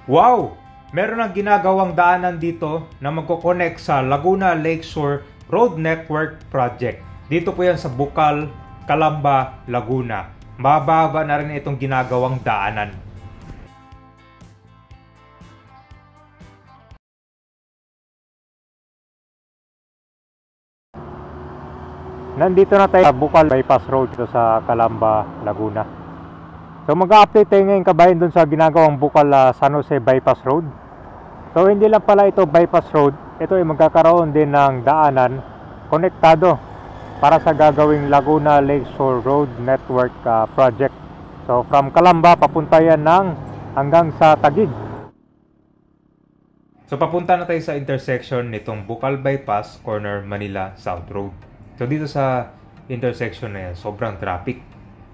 Wow! Meron ng ginagawang daanan dito na magkoconnect sa Laguna Lakeshore Road Network Project. Dito po yan sa Bucal, Calamba, Laguna. Mababa na rin itong ginagawang daanan. Nandito na tayo sa Bucal Bypass Road dito sa Calamba, Laguna. So mag-update tayo ngayon kabayan dun sa ginagawang Bucal San Jose Bypass Road. So hindi lang pala ito bypass road, ito ay magkakaroon din ng daanan konektado para sa gagawing Laguna Lakeshore Road Network Project. So from Calamba papunta yan hanggang sa Taguig. So papunta na tayo sa intersection nitong Bucal Bypass Corner Manila South Road. So dito sa intersection na yan, sobrang traffic.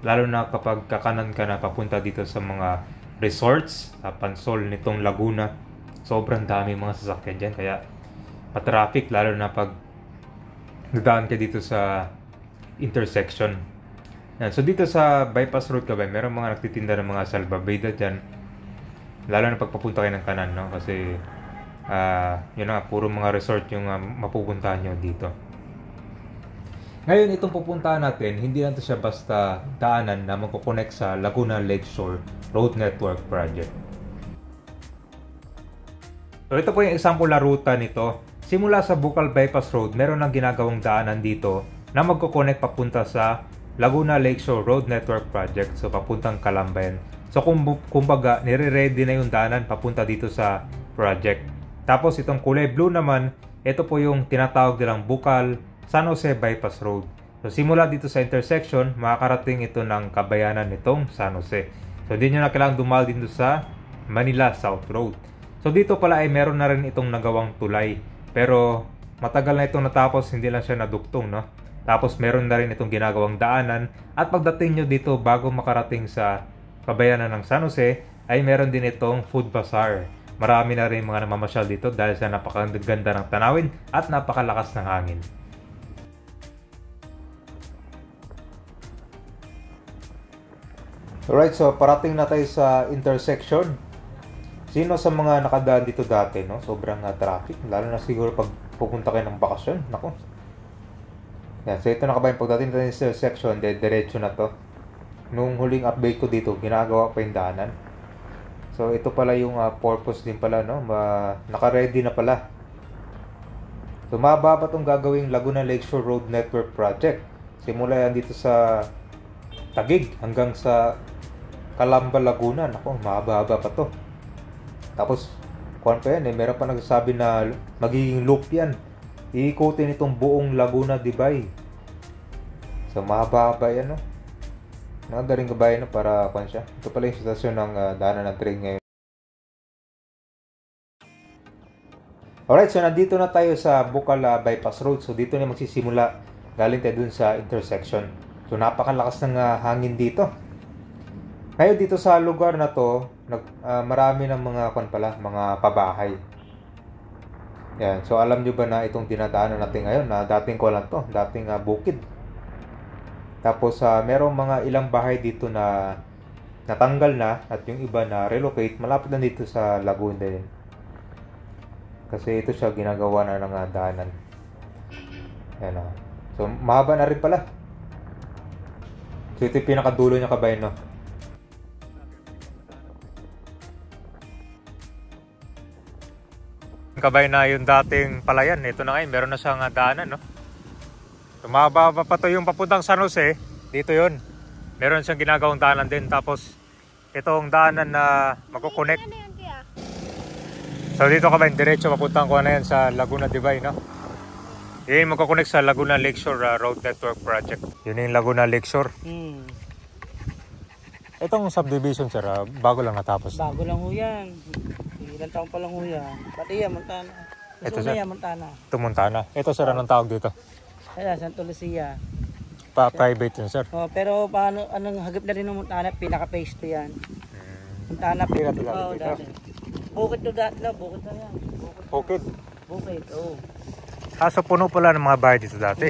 Lalo na kapag kakanan ka na papunta dito sa mga resorts sa pansol nitong Laguna. Sobrang dami mga sasakyan dyan. Kaya pa-traffic lalo na pag nadaan ka dito sa intersection. Yan. So dito sa bypass road ka ba, meron mga nagtitinda ng mga salbabida dyan. Lalo na pag papunta kayo ng kanan. No? Kasi yun na, puro mga resort yung mapupuntahan nyo dito. Ngayon, itong pupuntahan natin, hindi lang ito siya basta daanan na magkoconnect sa Laguna Lakeshore Road Network Project. So, ito po yung example na ruta nito. Simula sa Bucal Bypass Road, meron ng ginagawang daanan dito na magkoconnect papunta sa Laguna Lakeshore Road Network Project. So, papuntang Calamba yan. So, kumbaga, nire-ready na yung daanan papunta dito sa project. Tapos, itong kulay blue naman, ito po yung tinatawag nilang Bucal San Jose Bypass Road. So simula dito sa intersection, makakarating ito ng kabayanan nitong San Jose. So hindi nyo na kailangang dumal dito sa Manila South Road. So dito pala ay meron na rin itong nagawang tulay. Pero matagal na itong natapos, hindi lang siya nadugtong, no? Tapos meron na rin itong ginagawang daanan. At pagdating nyo dito bago makarating sa kabayanan ng San Jose, ay meron din itong food bazaar. Marami na rin mga namamasyal dito dahil sa napakaganda ng tanawin at napakalakas ng hangin. Alright, so parating na tayo sa intersection. Sino sa mga nakadaan dito dati, no? Sobrang traffic, lalo na siguro pag pupunta kayo ng bakasyon. Nako. Yan, so ito na kabayan, pagdating natin sa intersection, diretso na to. Nung huling update ko dito, ginagawa pa yung daanan. So ito pala yung purpose din pala, no? Naka-ready na pala. So mababa itong gagawing Laguna Lakeshore Road Network Project. Simula yan dito sa Taguig hanggang sa Calamba, Laguna. Nako, mahaba-haba pa to. Tapos, kuwan pa yan meron pa nagsasabi na magiging loop yan. Iikutin itong buong Laguna, Dibay. So, mahaba-haba yan, no? Maganda rin kabayan, no? Para kuwan siya. Ito pala yung sitwasyon ng daanan ng train ngayon. Alright, so nandito na tayo sa Bucal Bypass Road. So, dito na magsisimula. Galing tayo dun sa intersection. So, napakalakas ng hangin dito. Ngayon dito sa lugar na to, marami ng mga mga pabahay. Yan. So alam nyo ba na itong dinadaanan natin ngayon na dating ko lang to, dating bukid. Tapos merong mga ilang bahay dito na natanggal na at yung iba na relocate malapit na dito sa Laguna din. Kasi ito siya ginagawa na ng daanan. Yan. So mahaba na rin pala. So ito yung pinakadulo niya kabayan, no? Kabay na yung dating palayan. Ito na ngayon, meron na siyang daanan, no? Tumababa pa to yung papuntang San Jose. Dito yun. Meron siyang ginagawang daanan din. Tapos, itong daanan na magkoconnect. So dito kabay, diretso papuntang ko na yan sa Laguna, Dibay, no? Yun yung magkoconnect sa Laguna Lakeshore Road Network Project. Yun yung Laguna Lakeshore. Itong subdivision, sir, bago lang natapos. Bago lang ho yan. Ilang taon pa lang ho yan. Pati yan, Montana. Ito, sir? Yan, Montana. Ito, Montana. Ito, sir, anong tawag dito? Kaya, Santo Lucia. Private yun, sir? Oh, pero paano, anong hagip na rin ng Montana, pinaka-phase to yan. Montana. Oo, dati. Bukid to dati na, bukid na yan. Bukid? Bukid, oo. So puno pala ng mga bahay dito dati?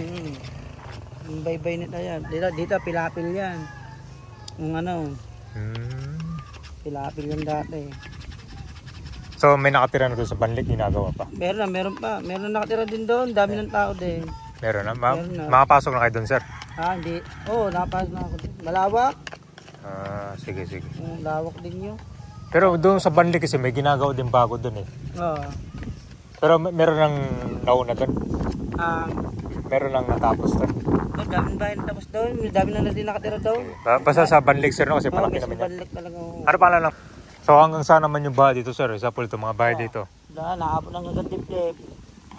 Yung baybay nito yan. Dito, pilapil yan. Yung ano, pilapil yan dati. So may nakatira na doon sa Banlik, ginagawa pa? Meron pa. Meron nakatira din doon. Dami ng tao din. Meron na? Meron na. Makapasok na kayo doon, sir? Hindi. Oo, napasok na ako din. Malawak. Sige. Lawak din yun. Pero doon sa Banlik kasi may ginagawa din bago doon eh. Oo. Pero meron nang nauna doon? Meron nang natapos doon? Daming bahay na tapos doon. Dami na din nakatira doon. Basta sa Banlik, sir, no? Kasi malaki naman yan. Banlik talaga. Ano pala lang? So hanggang saan naman yung bahay dito, sir? Example, ito mga bahay dito. Naabot ng hanggang dip-dip.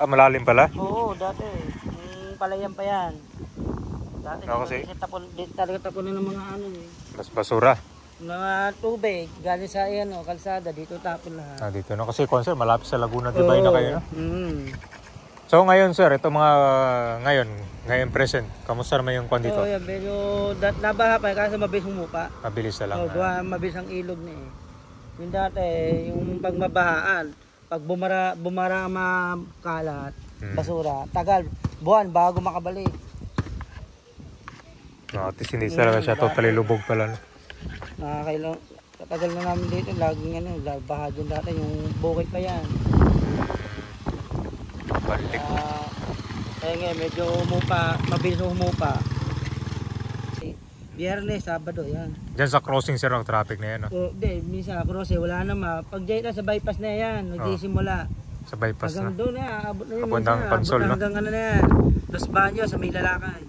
Malalim pala? Oo, dati. Palayan pa yan. Dati dito talaga tapunan ng mga ano eh. Basura? Mga tubig. Galing sa kalsada. Dito tapon lahat. Dito no? Kasi sir, malapit sa Laguna Dibay na kayo, no? So ngayon, sir, ito mga ngayon present. Kamusta naman yung kwan dito? Yan. Medyo nabaha pa kasi mabilis humupa. Mabilis na lang. Mabilis ang ilog na eh. Yung dati, yung pagmabahaan, pag bumara makalat, basura, tagal, buwan bago makabalik. At least hindi talaga siya totally lubog pala. Katagal na namin dito, laging baha dyan dati, yung bukid pa yan. Balik. Kaya nga, medyo mabilis humupa. Biyernes, Sabado, yan. Diyan sa crossing, sir, ang traffic na yan, no? Hindi, minsan crossing, wala naman. Pag dyan sa bypass na yan, nagsisimula. Sa bypass hanggang na? Doon na, abot na yun. Abundang Pansol, no? Hanggang na yan. Los Baños, sa may lalakay.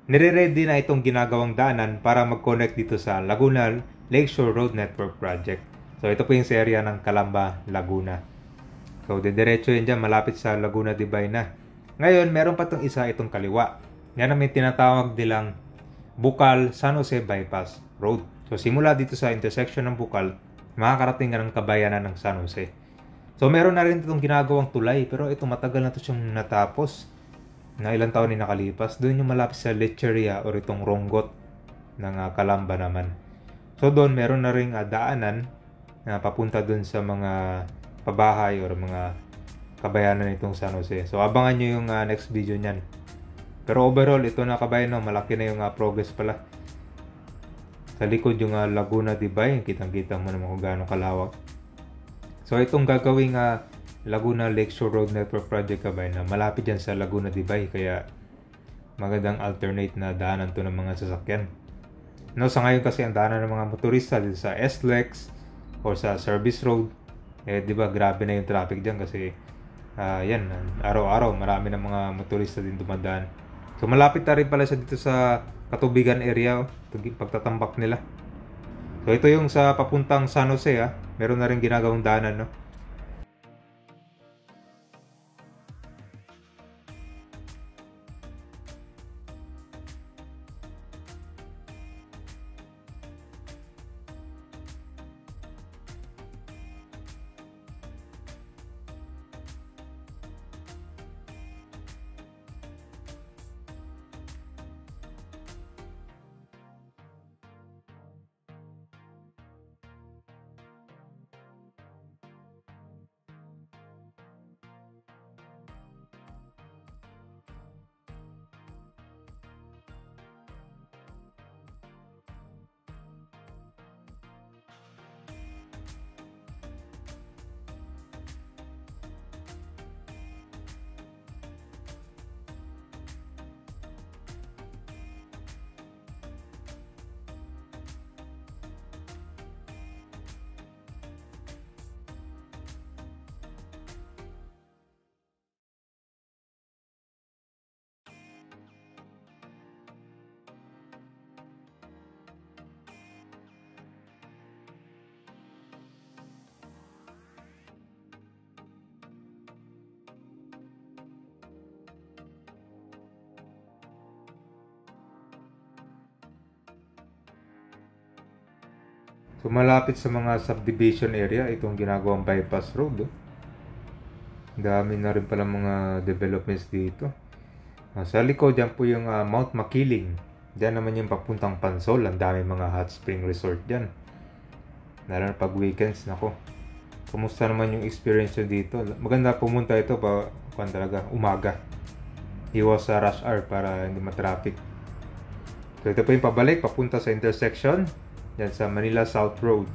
Nire-ready na itong ginagawang daanan para mag-connect dito sa Laguna Lakeshore Road Network Project. So, ito po yung sa area ng Calamba, Laguna. So, diretso yun dyan, malapit sa Laguna Dibay na. Ngayon, meron pa itong isa, itong kaliwa. Yan ang may tinatawag nilang Bukal San Jose Bypass Road. So, simula dito sa intersection ng Bukal, makakarating ka ng kabayanan ng San Jose. So, meron na rin itong ginagawang tulay, pero ito matagal na ito siyang natapos. Na ilang taon na nakalipas. Doon yung malapit sa Lecheria or itong Ronggot ng Calamba naman. So, doon meron na rin daanan na papunta doon sa mga pabahay or mga kabayanan nitong San Jose. So, abangan nyo yung next video nyan. Pero overall, ito na kabayan, no, malaki na yung progress pala. Sa likod yung Laguna Dibay, kitang-kita mo naman kung gaano kalawak. So itong gagawing Laguna Lakeshore Road Network Project kabayan, na malapit yan sa Laguna Dibay, kaya magandang alternate na daanan to ng mga sasakyan. No, sa ngayon kasi ang daanan ng mga motorista dito sa SLEX or sa Service Road, di ba grabe na yung traffic dyan kasi yan, araw-araw marami ng mga motorista din dumadaan. So malapit na rin pala siya dito sa Katubigan area, pagtatambak nila. So ito yung sa papuntang San Jose, meron na rin ginagawang daanan, no? So malapit sa mga subdivision area itong ginagawang bypass road. Dami na rin pala mga developments dito. Sa likod dyan po yung Mount Makiling. Diyan naman yung papuntang Pansol. Ang dami mga hot spring resort dyan. Lalo na pag weekends. Nako, kumusta naman yung experience nyo dito? Maganda pumunta ito pa talaga umaga. Iwas sa rush hour para hindi matraffic. So ito po yung pabalik papunta sa intersection yan sa Manila South Road.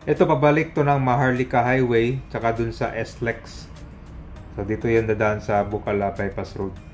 Ito pabalik to ng Maharlika Highway tsaka dun sa SLEX. So dito yan dadaan sa Bucala Bypass Road.